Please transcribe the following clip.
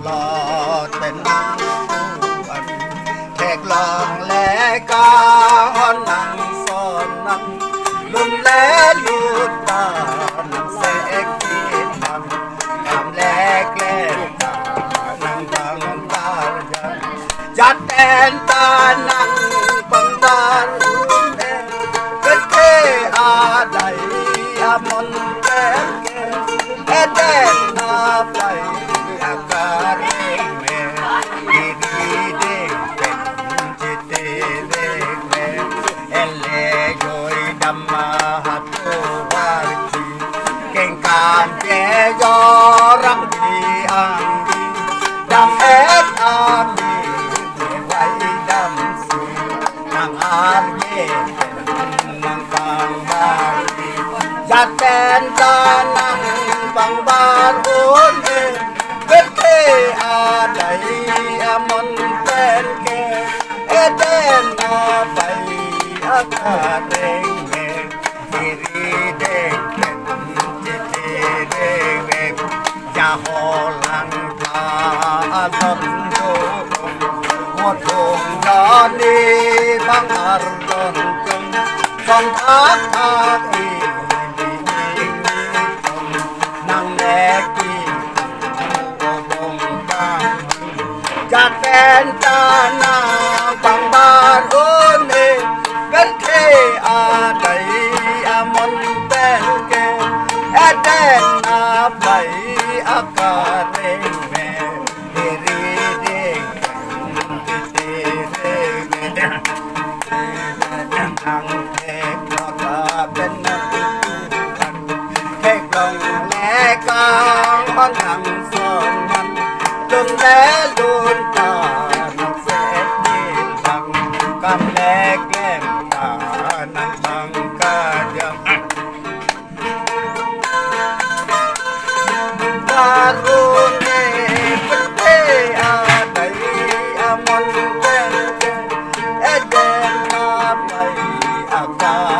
หลอดเป็นแขกลองและกานังซ้อนนังลุนและลุดตานังแสกกีนังกำแลกแลตานังบางตาจัดแทนตานังบังบานเอ็นเป็นเทอาใดอามนแก่แก่แอเดนนาไปอากาศเร่งเมดีดีเด้งเป็นจิตเตเร่งเมเอเลโยยดัมมาหัตโตวาริเก่งการเจยอรักดีอังดีดำเอ็ดอามีไว้ดำสีนางอาเย่เป็นนางบางบางดีจัดแทนตานังบางบานโอนเอเป็นเทอาใดอามนเป็นแก่เอเดนนาไปอากาศเร่งเมกีรีเด้งเป็นจิตเร่งเมจะหอลังพาลมโดหัวทงดอนนี้บางอารมณ์จงส่องทักทากอีนางแดกกีโกบงกางจัดแกนตาหน้าบางบานโอนเอเป็นเทอาใดอามนเป็นแก่แอเดนนาไปอากาศเร่งแม่เฮรีเด้งติเตเร่งแม่ทางเทกก็เป็นนักกันเทกลงแลกางห้องนั่งซ้อนมันลงแลลุนตานักเสกดินดังกำแลแก้มตานังบังกาจังการุณเอเป็นเทอาใดอามนเป็นแก่เอเดนนาไปอากาศ